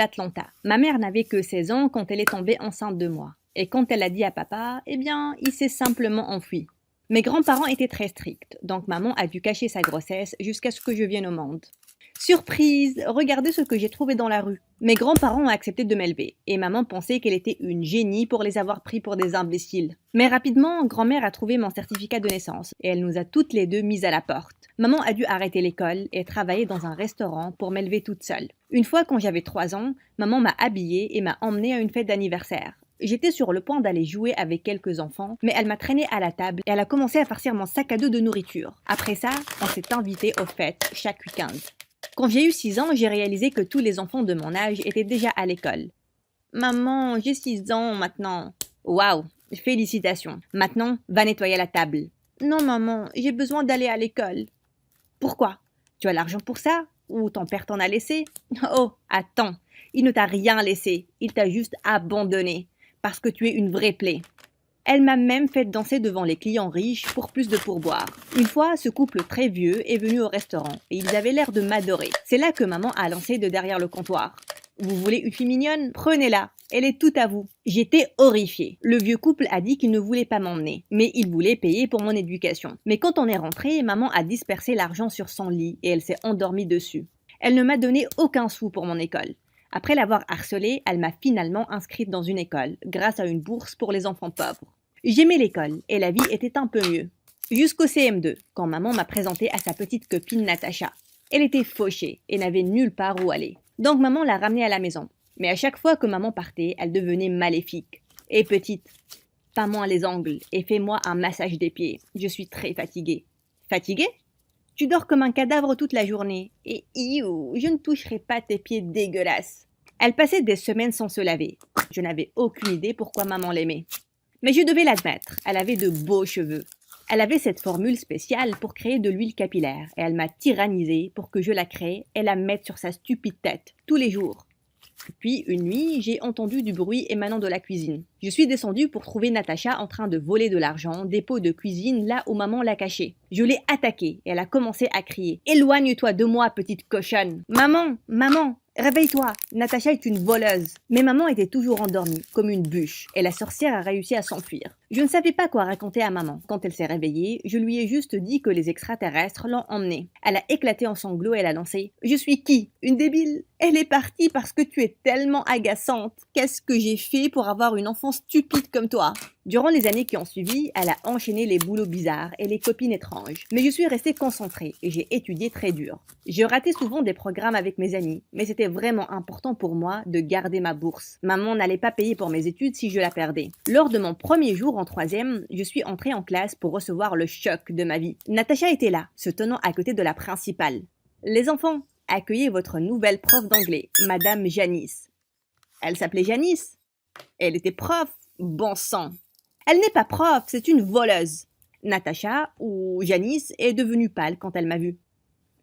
d'Atlanta. Ma mère n'avait que 16 ans quand elle est tombée enceinte de moi. Et quand elle a dit à papa, eh bien, il s'est simplement enfui. Mes grands-parents étaient très stricts, donc maman a dû cacher sa grossesse jusqu'à ce que je vienne au monde. Surprise! Regardez ce que j'ai trouvé dans la rue. Mes grands-parents ont accepté de m'élever, et maman pensait qu'elle était une génie pour les avoir pris pour des imbéciles. Mais rapidement, grand-mère a trouvé mon certificat de naissance, et elle nous a toutes les deux mises à la porte. Maman a dû arrêter l'école et travailler dans un restaurant pour m'élever toute seule. Une fois, quand j'avais 3 ans, maman m'a habillée et m'a emmenée à une fête d'anniversaire. J'étais sur le point d'aller jouer avec quelques enfants, mais elle m'a traîné à la table et elle a commencé à farcir mon sac à dos de nourriture. Après ça, on s'est invité aux fêtes chaque week-end. Quand j'ai eu 6 ans, j'ai réalisé que tous les enfants de mon âge étaient déjà à l'école. Maman, j'ai 6 ans maintenant. Waouh, félicitations. Maintenant, va nettoyer la table. Non maman, j'ai besoin d'aller à l'école. Pourquoi? Tu as l'argent pour ça? Ou ton père t'en a laissé? Oh, attends, il ne t'a rien laissé, il t'a juste abandonné, parce que tu es une vraie plaie. Elle m'a même fait danser devant les clients riches pour plus de pourboire. Une fois, ce couple très vieux est venu au restaurant et ils avaient l'air de m'adorer. C'est là que maman a lancé de derrière le comptoir. Vous voulez une fille mignonne? Prenez-la, elle est toute à vous. J'étais horrifiée. Le vieux couple a dit qu'il ne voulait pas m'emmener, mais il voulait payer pour mon éducation. Mais quand on est rentré, maman a dispersé l'argent sur son lit et elle s'est endormie dessus. Elle ne m'a donné aucun sou pour mon école. Après l'avoir harcelée, elle m'a finalement inscrite dans une école, grâce à une bourse pour les enfants pauvres. J'aimais l'école, et la vie était un peu mieux. Jusqu'au CM2, quand maman m'a présenté à sa petite copine Natacha. Elle était fauchée et n'avait nulle part où aller. Donc maman l'a ramenée à la maison. Mais à chaque fois que maman partait, elle devenait maléfique. Et petite, peins-moi les ongles et fais-moi un massage des pieds. Je suis très fatiguée. Fatiguée? Tu dors comme un cadavre toute la journée. Et je ne toucherai pas tes pieds dégueulasses. Elle passait des semaines sans se laver. Je n'avais aucune idée pourquoi maman l'aimait. Mais je devais l'admettre, elle avait de beaux cheveux. Elle avait cette formule spéciale pour créer de l'huile capillaire et elle m'a tyrannisée pour que je la crée et la mette sur sa stupide tête, tous les jours. Puis, une nuit, j'ai entendu du bruit émanant de la cuisine. Je suis descendue pour trouver Natacha en train de voler de l'argent, des pots de cuisine là où maman l'a caché. Je l'ai attaquée et elle a commencé à crier. « Éloigne-toi de moi, petite cochonne !»« Maman, maman, réveille-toi, Natacha est une voleuse. » Mais maman était toujours endormie, comme une bûche, et la sorcière a réussi à s'enfuir. Je ne savais pas quoi raconter à maman. Quand elle s'est réveillée, je lui ai juste dit que les extraterrestres l'ont emmenée. Elle a éclaté en sanglots et elle a lancé « Je suis qui? Une débile? Elle est partie parce que tu es tellement agaçante. Qu'est-ce que j'ai fait pour avoir une enfant stupide comme toi ?» Durant les années qui ont suivi, elle a enchaîné les boulots bizarres et les copines étranges. Mais je suis restée concentrée et j'ai étudié très dur. Je ratais souvent des programmes avec mes amis, mais c'était vraiment important pour moi de garder ma bourse. Maman n'allait pas payer pour mes études si je la perdais. Lors de mon premier jour en 3e, je suis entrée en classe pour recevoir le choc de ma vie. Natacha était là, se tenant à côté de la principale. « Les enfants, accueillez votre nouvelle prof d'anglais, Madame Janice. » Elle s'appelait Janice. Elle était prof. Bon sang. Elle n'est pas prof, c'est une voleuse. Natacha, ou Janice, est devenue pâle quand elle m'a vue.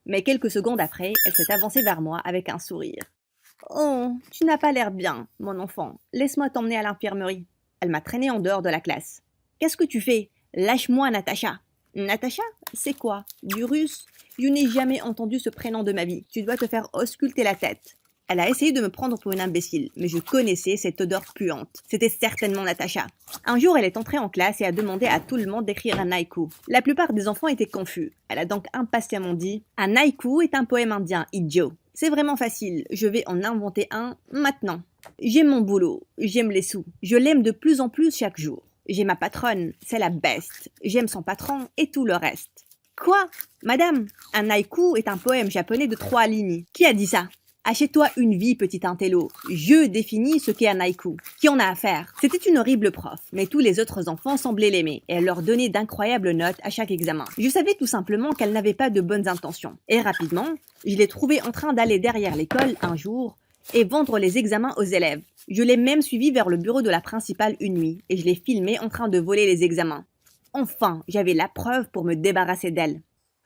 Mais quelques secondes après, elle s'est avancée vers moi avec un sourire. « Oh, tu n'as pas l'air bien, mon enfant. Laisse-moi t'emmener à l'infirmerie. » Elle m'a traînée en dehors de la classe. « Qu'est-ce que tu fais? Lâche-moi, Natacha. »« Natacha? C'est quoi? Du russe? Je n'ai jamais entendu ce prénom de ma vie. Tu dois te faire ausculter la tête. » Elle a essayé de me prendre pour une imbécile, mais je connaissais cette odeur puante. C'était certainement Natacha. Un jour, elle est entrée en classe et a demandé à tout le monde d'écrire un haïku. La plupart des enfants étaient confus. Elle a donc impatiemment dit « Un haïku est un poème indien, idiot. C'est vraiment facile, je vais en inventer un maintenant. J'aime mon boulot, j'aime les sous. Je l'aime de plus en plus chaque jour. J'ai ma patronne, c'est la best. J'aime son patron et tout le reste. » Quoi? Madame, un haïku est un poème japonais de 3 lignes. Qui a dit ça? Achète-toi une vie, petit intello. Je définis ce qu'est un haïku. Qui en a à faire? C'était une horrible prof, mais tous les autres enfants semblaient l'aimer et elle leur donnait d'incroyables notes à chaque examen. Je savais tout simplement qu'elle n'avait pas de bonnes intentions. Et rapidement, je l'ai trouvée en train d'aller derrière l'école un jour et vendre les examens aux élèves. Je l'ai même suivie vers le bureau de la principale une nuit et je l'ai filmée en train de voler les examens. Enfin, j'avais la preuve pour me débarrasser d'elle.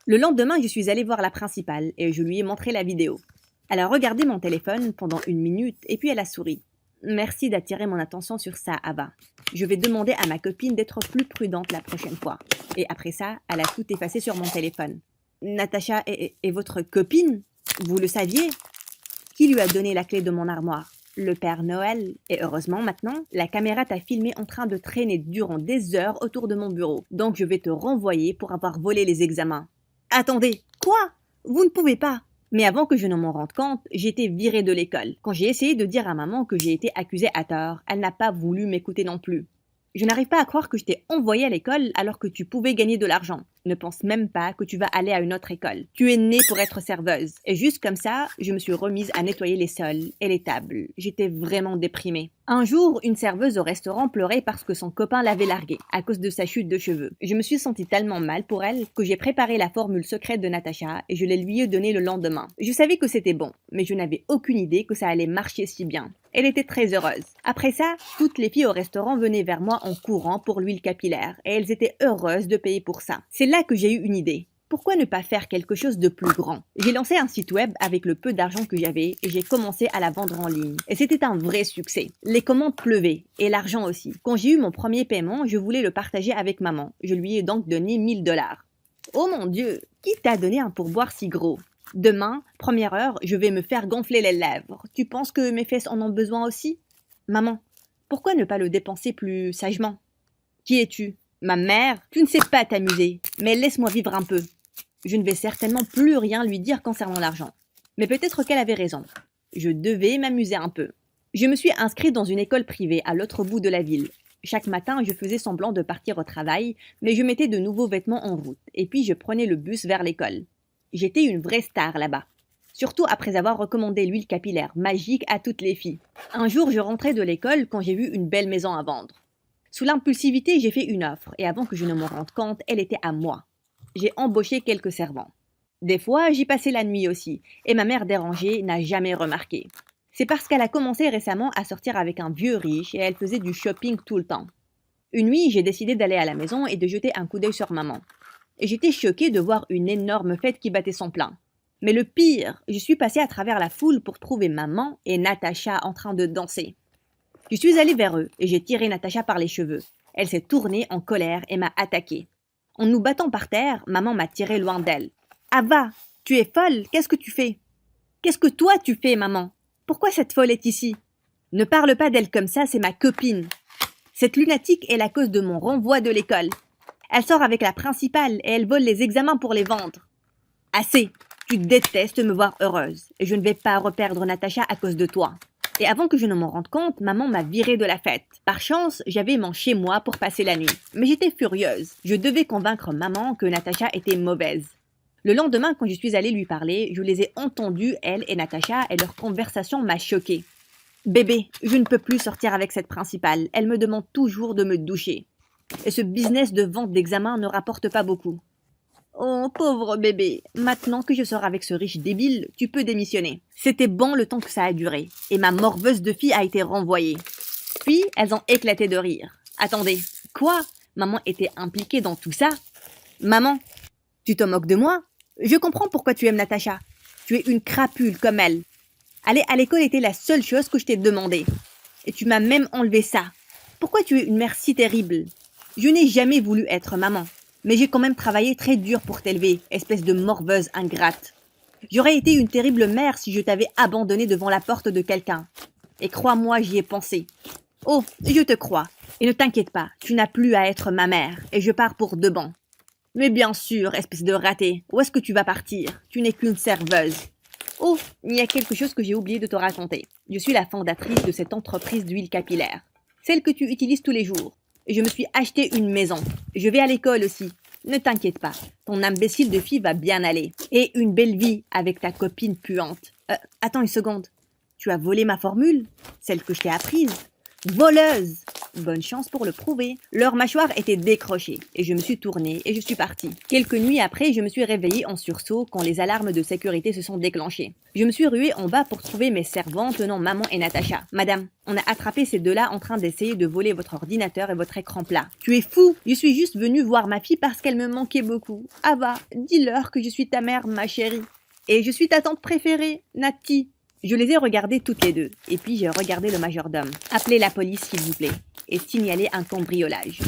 Le lendemain, je suis allée voir la principale et je lui ai montré la vidéo. Elle a regardé mon téléphone pendant 1 minute et puis elle a souri. « Merci d'attirer mon attention sur ça, Ava. Je vais demander à ma copine d'être plus prudente la prochaine fois. » Et après ça, elle a tout effacé sur mon téléphone. « Natacha est votre copine? Vous le saviez? » Qui lui a donné la clé de mon armoire? Le Père Noël. Et heureusement maintenant, la caméra t'a filmé en train de traîner durant des heures autour de mon bureau. Donc je vais te renvoyer pour avoir volé les examens. Attendez, quoi? Vous ne pouvez pas. Mais avant que je ne m'en rende compte, j'ai été virée de l'école. Quand j'ai essayé de dire à maman que j'ai été accusée à tort, elle n'a pas voulu m'écouter non plus. Je n'arrive pas à croire que je t'ai envoyée à l'école alors que tu pouvais gagner de l'argent. Ne pense même pas que tu vas aller à une autre école. Tu es née pour être serveuse. Et juste comme ça, je me suis remise à nettoyer les sols et les tables. J'étais vraiment déprimée. Un jour, une serveuse au restaurant pleurait parce que son copain l'avait larguée à cause de sa chute de cheveux. Je me suis sentie tellement mal pour elle que j'ai préparé la formule secrète de Natacha et je l'ai lui ai donnée le lendemain. Je savais que c'était bon, mais je n'avais aucune idée que ça allait marcher si bien. Elle était très heureuse. Après ça, toutes les filles au restaurant venaient vers moi en courant pour l'huile capillaire et elles étaient heureuses de payer pour ça. C'est là que j'ai eu une idée. Pourquoi ne pas faire quelque chose de plus grand? J'ai lancé un site web avec le peu d'argent que j'avais et j'ai commencé à la vendre en ligne. Et c'était un vrai succès. Les commandes pleuvaient et l'argent aussi. Quand j'ai eu mon premier paiement, je voulais le partager avec maman. Je lui ai donc donné 1000 $. Oh mon Dieu, qui t'a donné un pourboire si gros? Demain, première heure, je vais me faire gonfler les lèvres. Tu penses que mes fesses en ont besoin aussi? Maman, pourquoi ne pas le dépenser plus sagement? Qui es-tu? Ma mère? Tu ne sais pas t'amuser, mais laisse-moi vivre un peu. Je ne vais certainement plus rien lui dire concernant l'argent. Mais peut-être qu'elle avait raison. Je devais m'amuser un peu. Je me suis inscrite dans une école privée à l'autre bout de la ville. Chaque matin, je faisais semblant de partir au travail, mais je mettais de nouveaux vêtements en route, et puis je prenais le bus vers l'école. J'étais une vraie star là-bas. Surtout après avoir recommandé l'huile capillaire magique à toutes les filles. Un jour, je rentrais de l'école quand j'ai vu une belle maison à vendre. Sous l'impulsivité, j'ai fait une offre, et avant que je ne m'en rende compte, elle était à moi. J'ai embauché quelques servants. Des fois, j'y passais la nuit aussi, et ma mère dérangée n'a jamais remarqué. C'est parce qu'elle a commencé récemment à sortir avec un vieux riche et elle faisait du shopping tout le temps. Une nuit, j'ai décidé d'aller à la maison et de jeter un coup d'œil sur maman. Et j'étais choquée de voir une énorme fête qui battait son plein. Mais le pire, je suis passée à travers la foule pour trouver maman et Natacha en train de danser. Je suis allée vers eux et j'ai tiré Natacha par les cheveux. Elle s'est tournée en colère et m'a attaquée. En nous battant par terre, maman m'a tirée loin d'elle. « Ava, tu es folle, qu'est-ce que tu fais? »« Qu'est-ce que toi tu fais, maman? Pourquoi cette folle est ici? »« Ne parle pas d'elle comme ça, c'est ma copine. Cette lunatique est la cause de mon renvoi de l'école. Elle sort avec la principale et elle vole les examens pour les vendre. Assez, tu détestes me voir heureuse et je ne vais pas reperdre Natacha à cause de toi. » Et avant que je ne m'en rende compte, maman m'a virée de la fête. Par chance, j'avais mon chez-moi pour passer la nuit. Mais j'étais furieuse. Je devais convaincre maman que Natacha était mauvaise. Le lendemain, quand je suis allée lui parler, je les ai entendues, elle et Natacha, et leur conversation m'a choquée. « Bébé, je ne peux plus sortir avec cette principale. Elle me demande toujours de me doucher. Et ce business de vente d'examen ne rapporte pas beaucoup. » Oh, pauvre bébé, maintenant que je sors avec ce riche débile, tu peux démissionner. C'était bon le temps que ça a duré, et ma morveuse de fille a été renvoyée. Puis, elles ont éclaté de rire. Attendez, quoi? Maman était impliquée dans tout ça? Maman, tu te moques de moi? Je comprends pourquoi tu aimes Natacha. Tu es une crapule comme elle. Aller à l'école était la seule chose que je t'ai demandé. Et tu m'as même enlevé ça. Pourquoi tu es une mère si terrible? Je n'ai jamais voulu être maman. Mais j'ai quand même travaillé très dur pour t'élever, espèce de morveuse ingrate. J'aurais été une terrible mère si je t'avais abandonnée devant la porte de quelqu'un. Et crois-moi, j'y ai pensé. Oh, je te crois. Et ne t'inquiète pas, tu n'as plus à être ma mère, et je pars pour de bon. Mais bien sûr, espèce de raté, où est-ce que tu vas partir? Tu n'es qu'une serveuse. Oh, il y a quelque chose que j'ai oublié de te raconter. Je suis la fondatrice de cette entreprise d'huile capillaire. Celle que tu utilises tous les jours. Je me suis acheté une maison. Je vais à l'école aussi. Ne t'inquiète pas, ton imbécile de fille va bien aller. Et une belle vie avec ta copine puante. Attends une seconde. Tu as volé ma formule? Celle que je t'ai apprise? Voleuse! Bonne chance pour le prouver. Leur mâchoire était décrochée et je me suis tournée et je suis partie. Quelques nuits après, je me suis réveillée en sursaut quand les alarmes de sécurité se sont déclenchées. Je me suis ruée en bas pour trouver mes servantes tenant maman et Natacha. Madame, on a attrapé ces deux-là en train d'essayer de voler votre ordinateur et votre écran plat. Tu es fou! Je suis juste venue voir ma fille parce qu'elle me manquait beaucoup. Ava, dis-leur que je suis ta mère, ma chérie. Et je suis ta tante préférée, Nati. Je les ai regardées toutes les deux, et puis j'ai regardé le majordome. Appelez la police, s'il vous plaît, et signalez un cambriolage.